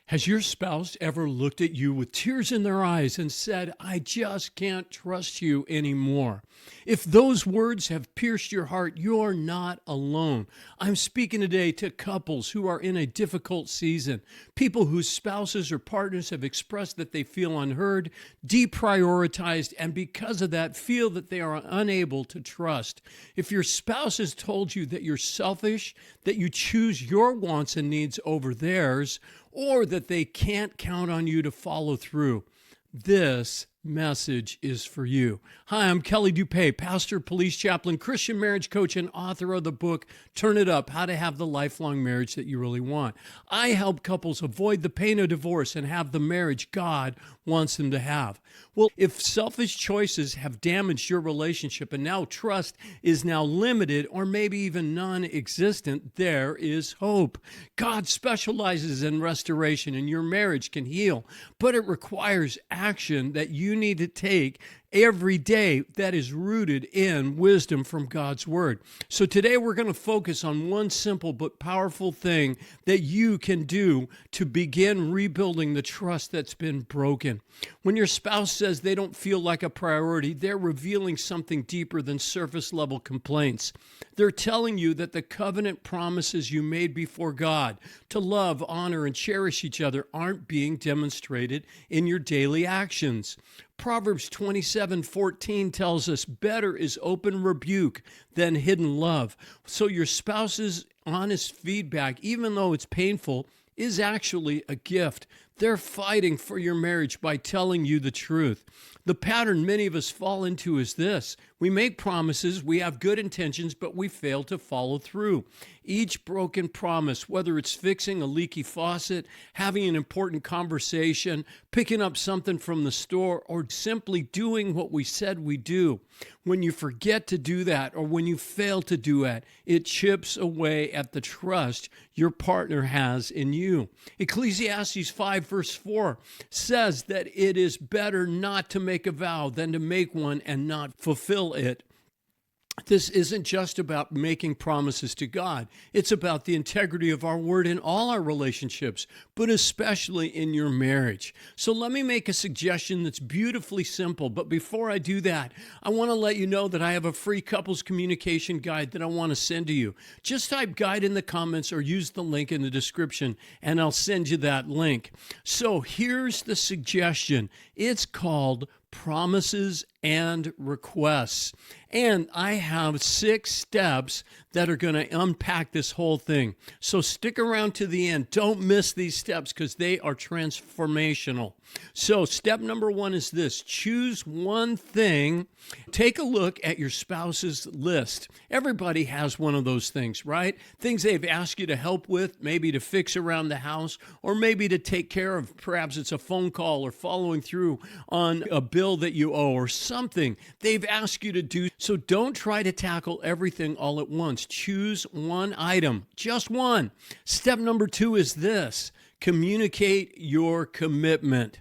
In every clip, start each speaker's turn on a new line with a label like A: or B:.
A: Has your spouse ever looked at you with tears in their eyes and said, I just can't trust you anymore? If those words have pierced your heart, you're not alone. I'm speaking today to couples who are in a difficult season, people whose spouses or partners have expressed that they feel unheard, deprioritized, and because of that, feel that they are unable to trust. If your spouse has told you that you're selfish, that you choose your wants and needs over theirs, or that they can't count on you to follow through, this message is for you. Hi, I'm Kelly DuPay, pastor, police chaplain, Christian marriage coach, and author of the book, Turn It Up, How to Have the Lifelong Marriage That You Really Want. I help couples avoid the pain of divorce and have the marriage God wants them to have. Well, if selfish choices have damaged your relationship and now trust is now limited or maybe even non-existent, there is hope. God specializes in restoration and your marriage can heal, but it requires action that you need to take every day that is rooted in wisdom from God's word. So today we're going to focus on one simple but powerful thing that you can do to begin rebuilding the trust that's been broken. When your spouse says they don't feel like a priority, they're revealing something deeper than surface level complaints. They're telling you that the covenant promises you made before God to love, honor, and cherish each other aren't being demonstrated in your daily actions. Proverbs 27:14 tells us, better is open rebuke than hidden love. So your spouse's honest feedback, even though it's painful, is actually a gift. They're fighting for your marriage by telling you the truth. The pattern many of us fall into is this. We make promises, we have good intentions, but we fail to follow through. Each broken promise, whether it's fixing a leaky faucet, having an important conversation, picking up something from the store, or simply doing what we said we do, when you forget to do that or when you fail to do it, it chips away at the trust your partner has in you. Ecclesiastes 5 verse 4 says that it is better not to make a vow than to make one and not fulfill it. This isn't just about making promises to God. It's about the integrity of our word in all our relationships, but especially in your marriage. So let me make a suggestion that's beautifully simple. But before I do that, I want to let you know that I have a free couples communication guide that I want to send to you. Just type guide in the comments or use the link in the description and I'll send you that link. So here's the suggestion. It's called Promises and Requests. And I have 6 steps that are going to unpack this whole thing. So stick around to the end. Don't miss these steps because they are transformational. So step number 1 is this. Choose one thing. Take a look at your spouse's list. Everybody has one of those things, right? Things they've asked you to help with, maybe to fix around the house, or maybe to take care of. Perhaps it's a phone call or following through on a bill that you owe or something they've asked you to do. So don't try to tackle everything all at once. Choose one item, just one. Step number 2 is this. Communicate your commitment.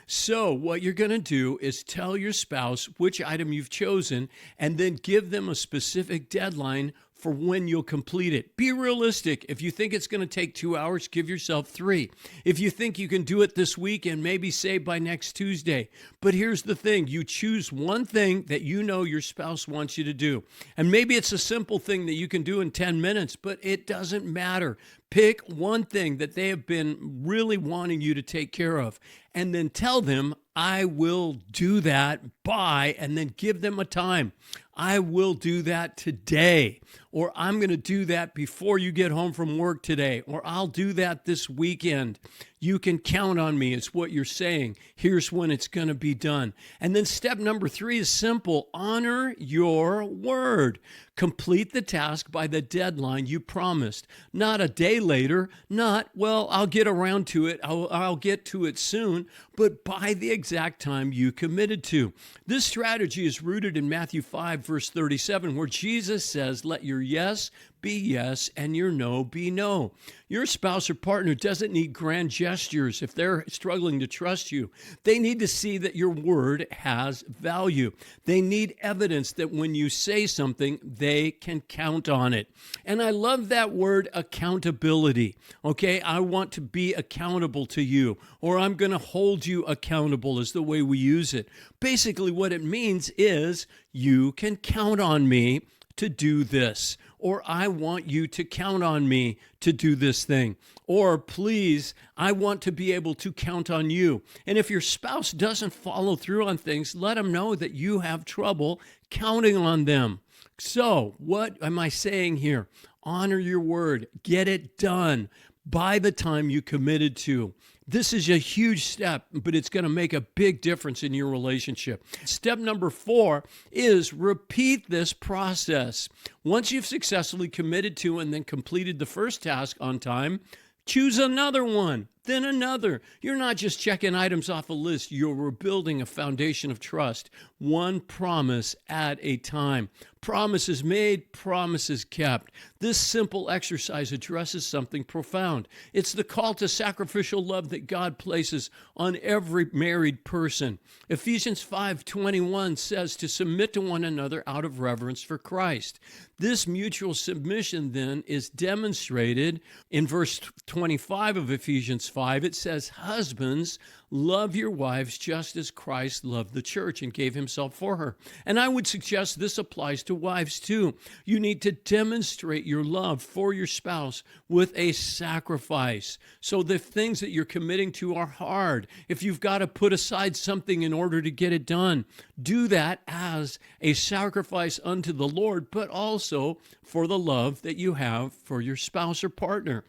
A: So what you're going to do is tell your spouse which item you've chosen and then give them a specific deadline for when you'll complete it. Be realistic. If you think it's going to take 2 hours, give yourself 3. If you think you can do it this week and maybe say by next Tuesday. But here's the thing. You choose one thing that you know your spouse wants you to do. And maybe it's a simple thing that you can do in 10 minutes, but it doesn't matter. Pick one thing that they have been really wanting you to take care of and then tell them, I will do that by, and then give them a time. I will do that today, or I'm going to do that before you get home from work today, or I'll do that this weekend. You can count on me is what you're saying. Here's when it's going to be done. And then step number 3 is simple. Honor your word. Complete the task by the deadline you promised. Not a day later, not, well, I'll get around to it. I'll get to it soon, but by the exact time you committed to. This strategy is rooted in Matthew 5, verse 37, where Jesus says, let your yes be yes and your no be no. Your spouse or partner doesn't need grand gestures if they're struggling to trust you. They need to see that your word has value. They need evidence that when you say something, they can count on it. And I love that word accountability. Okay, I want to be accountable to you, or I'm going to hold you accountable is the way we use it. Basically, what it means is you can count on me to do this, or I want you to count on me to do this thing, or please, I want to be able to count on you. And if your spouse doesn't follow through on things, let them know that you have trouble counting on them. So what am I saying here? Honor your word. Get it done by the time you committed to. This is a huge step, but it's going to make a big difference in your relationship. Step number 4 is repeat this process. Once you've successfully committed to and then completed the first task on time, choose another one, then another. You're not just checking items off a list. You're rebuilding a foundation of trust, one promise at a time. Promises made, promises kept. This simple exercise addresses something profound. It's the call to sacrificial love that God places on every married person. Ephesians 5:21 says to submit to one another out of reverence for Christ. This mutual submission then is demonstrated in verse 25 of Ephesians 5. It says, husbands, love your wives just as Christ loved the church and gave himself for her. And I would suggest this applies to wives too. You need to demonstrate your love for your spouse with a sacrifice. So the things that you're committing to are hard. If you've got to put aside something in order to get it done, do that as a sacrifice unto the Lord, but also for the love that you have for your spouse or partner.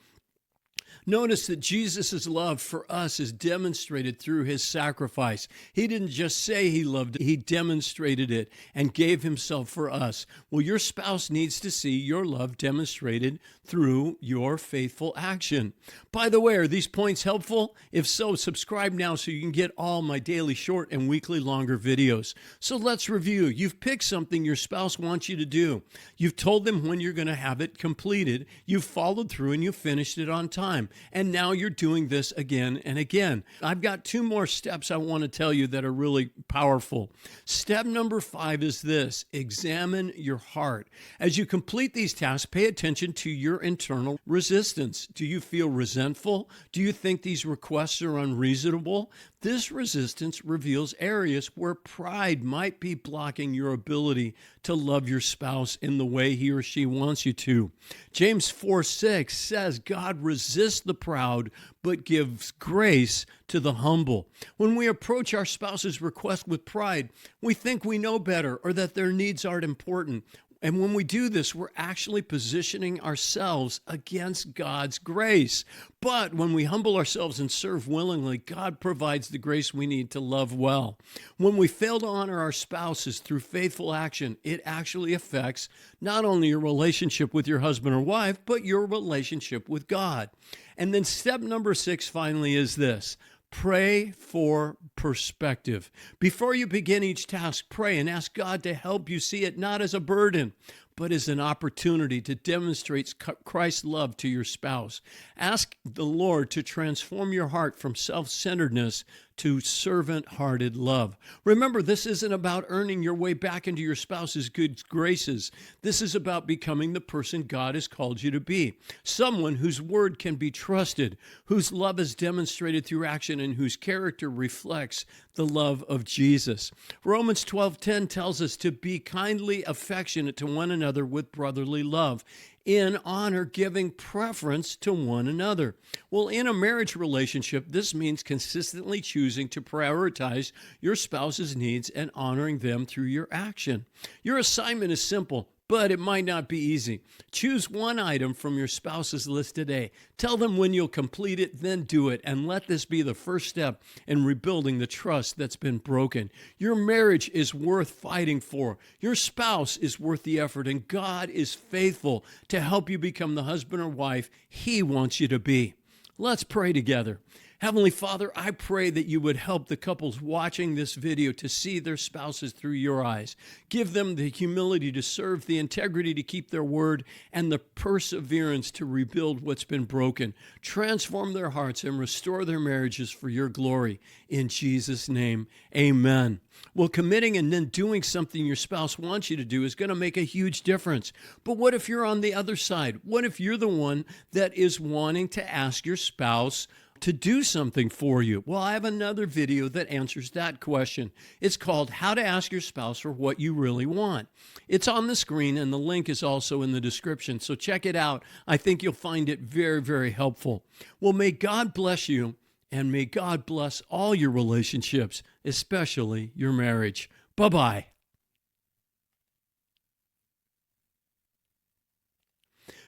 A: Notice that Jesus' love for us is demonstrated through his sacrifice. He didn't just say he loved it, he demonstrated it and gave himself for us. Well, your spouse needs to see your love demonstrated through your faithful action. By the way, are these points helpful? If so, subscribe now so you can get all my daily short and weekly longer videos. So let's review. You've picked something your spouse wants you to do. You've told them when you're going to have it completed. You've followed through and you finished it on time. And now you're doing this again and again. I've got 2 more steps I want to tell you that are really powerful. Step number 5 is this: examine your heart. As you complete these tasks, pay attention to your internal resistance. Do you feel resentful? Do you think these requests are unreasonable? This resistance reveals areas where pride might be blocking your ability to love your spouse in the way he or she wants you to. James 4:6 says, God resists the proud, but gives grace to the humble. When we approach our spouse's request with pride, we think we know better or that their needs aren't important. And when we do this, we're actually positioning ourselves against God's grace. But when we humble ourselves and serve willingly, God provides the grace we need to love well. When we fail to honor our spouses through faithful action, it actually affects not only your relationship with your husband or wife, but your relationship with God. And then step number 6 finally is this: pray for perspective. Before you begin each task, pray and ask God to help you see it not as a burden, but as an opportunity to demonstrate Christ's love to your spouse. Ask the Lord to transform your heart from self-centeredness to servant-hearted love. Remember, this isn't about earning your way back into your spouse's good graces. This is about becoming the person God has called you to be. Someone whose word can be trusted, whose love is demonstrated through action, and whose character reflects the love of Jesus. Romans 12:10 tells us to be kindly affectionate to one another with brotherly love, in honor, giving preference to one another. Well, in a marriage relationship, this means consistently choosing to prioritize your spouse's needs and honoring them through your action. Your assignment is simple, but it might not be easy. Choose one item from your spouse's list today. Tell them when you'll complete it, then do it, and let this be the first step in rebuilding the trust that's been broken. Your marriage is worth fighting for. Your spouse is worth the effort, and God is faithful to help you become the husband or wife He wants you to be. Let's pray together. Heavenly Father, I pray that you would help the couples watching this video to see their spouses through your eyes. Give them the humility to serve, the integrity to keep their word, and the perseverance to rebuild what's been broken. Transform their hearts and restore their marriages for your glory. In Jesus' name, amen. Well, committing and then doing something your spouse wants you to do is going to make a huge difference. But what if you're on the other side? What if you're the one that is wanting to ask your spouse to do something for you? Well, I have another video that answers that question. It's called How to Ask Your Spouse for What You Really Want. It's on the screen, and the link is also in the description, so check it out. I think you'll find it very, very helpful. Well, may God bless you, and may God bless all your relationships, especially your marriage. Bye-bye.